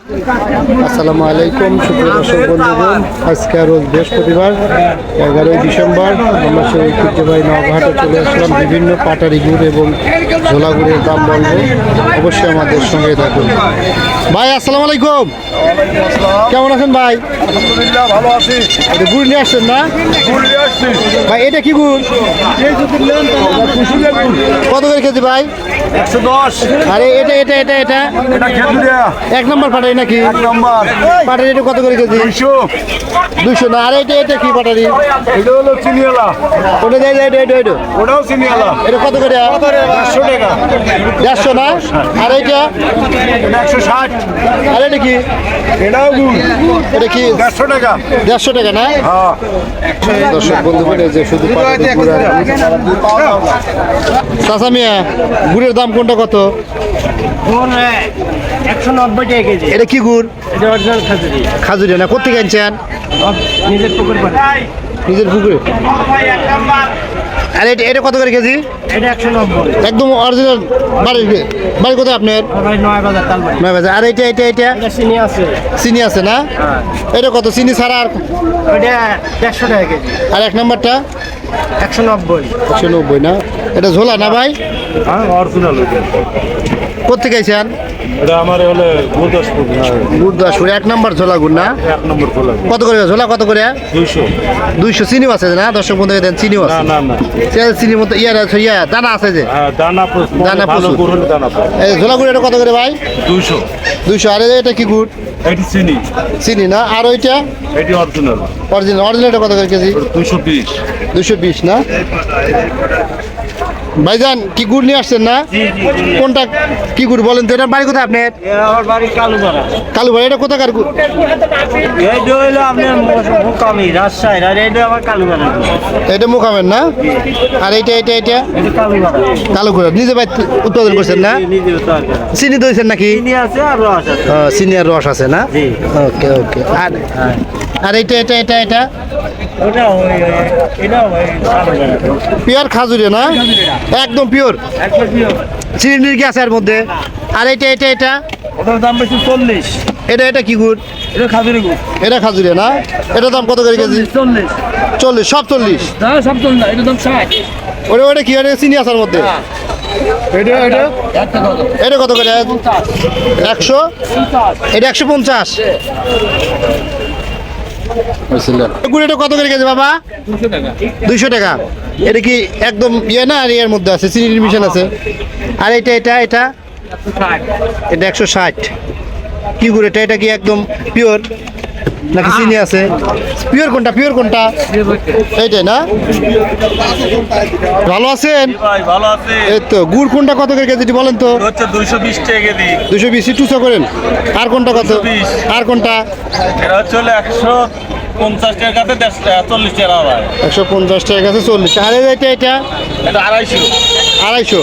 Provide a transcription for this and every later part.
আসসালামু আলাইকুম সুপ্রিয় দর্শক বন্ধুগণ, আজকে রোজ বৃহস্পতিবার 11ই ডিসেম্বর আমরা সেই ঐতিহ্যবাহী নওগাঁহাটে চলে আসলাম। বিভিন্ন পাটারি গুড় এবং ঝোলা গুড়ের দাম বলবো, অবশ্যই আমাদের সঙ্গে থাকুন। ভাই আসসালামু আলাইকুম, কেমন আছেন ভাই? আলহামদুলিল্লাহ ভালো আছি। গুড় নিয়ে আসছেন না ভাই? এটা কি গুড়? কত করে কেজি ভাই? 110। আরে এটা এটা এটা এটা এটা খেজুরিয়া এক নম্বর পাটারি নাকি? এক নম্বর। পাটারি এটা কত করে কেজি? 200 না? আর এটা এটা কি পাটারি? এটা হলো চিনিয়ালা। ওটা দেয় এটা এটা এটা ওটাও চিনিয়ালা। এটা কত করে? 500 টাকা। 150 না? আর এটা? এটা 160। আর এটা কি? এটাও গুড়। এটা কি? 150 টাকা। 150 টাকা না? হ্যাঁ। দর্শক বন্ধু বলে যে শুধু পাটারি গুড় আর চাচা মিয়া, গুড়ের দাম কোনটা কত? 190 টাকা কেজি। এটা কি গুড়? এটা অরিজিনাল খাজুরি, খাজুরি না? কোথেকে আনছেন? নিজের পুকুর পাড়ে। নিজের পুকুরে? আর এটা এটা কত করে কেজি? এটা 190। একদম অরিজিনাল। বাড়ি কোথায় আপনার? ভাই 9 বাজার তালবাড়ি। 9 বাজার। আর এটা এটা এটা এটা চিনি আছে। চিনি আছে না? এটা কত? চিনি ছাড়া আর? এটা 150 টাকা কেজি। আর এক নম্বরটা? 190। 190 না? এটা ঝোলা না ভাই? হ্যাঁ অরিজিনাল। কোথেকে আইছেন? এটা আমার হলো গুরদাসপুর। গুরদাসপুর। এক নম্বর ঝোলা গুড় না? এক নম্বর খোলা। কত করে ঝোলা? কত করে? 200। 200। চিনিও আছে না? দর্শক বন্ধুকে দেন, চিনিও আছে? না। চিনির মতো ইয়া দানা আছে যে? দানা দানা ভালো প্রচুর। গুড় হলে দানা পায়। এই ঝোলা গুড় এটা কত করে ভাই? 200। 200। আর এটা কি গুড়? এটি চিনি। চিনি না? আর ওইটা এটি অরিজিনাল। অরিজিনাল। অরিজিনালটা কত করে কেজি? 220। 220 না? ভাইজান কি গুড় নিয়ে আসছেন না? কোনটা কি গুড় বলেন তো? এটা বাড়ি কোথায় আপনার? আমার বাড়ি কালুপাড়া। কালুবাড়ি। এটা কোথাকার গুড়? এইটা হইলো আপনার মুকামি রাজশাহী, আর এইটা আমার কালুপাড়া। এটা মুখামের না? আর এইটা এটা এটা এটা কালুপাড়া। কালো করে নিজে বাড়ি উৎপাদন করছেন না? নিজে উৎপাদন করা। চিনি দইছেন নাকি? চিনি আছে আর রস আছে। চিনি আর রস আছে না? জি। ওকে ওকে। আর আর এইটা এটা এটা এটা ওটা এটা কালুপাড়া। পিওর খাজুরি না? একদম পিওর। একবার পিও। চিনি কি আছে এর মধ্যে? আর এটা এটা এটা ওটার দাম বেশি 40। এটা এটা কি গুড়? এটা খাজুরি গুড়। এটা খাজুরি না? এটার দাম কত করে কেজি? 40। 40। সব 40? না সব তো না, এটা দাম 60। ওটা ওটা কি? ওটা চিনি আছে এর মধ্যে? এটা এটা একটা কত? এটা কত করে? 100? এটা 150। গুড় এটা কত করে কেজি বাবা? 200 টাকা। 200 টাকা। এটা কি একদম ইয়ে না? আর এর মধ্যে আছে চিনির মিশন আছে? আর এটা এটা এটা 60। এটা 160। কি গুড় এটা? এটা কি একদম পিওর নাকি চিনি আছে? পিওর কোনটা? পিওর কোনটা? এইটাই না? ভালো আছেন? ভাই ভালো আছে। এই তো। গুড় কোনটা কত করে কেজি বলেন তো? হচ্ছে 220 টাকা কেজি। 220 টুসা করেন। আর কোনটা কত? 220 আর কোনটা? এটা হচ্ছে 150 টাকার কাছে 40 টাকা ভাই। 150 টাকা কাছে 40। আর এটা এটা এটা 250। 250।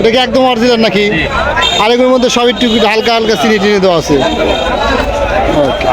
এটা কি একদম অরিজিনাল নাকি? আর এগুলোর মধ্যে সব একটু হালকা হালকা চিনি টিনি দেওয়া আছে? ওকে।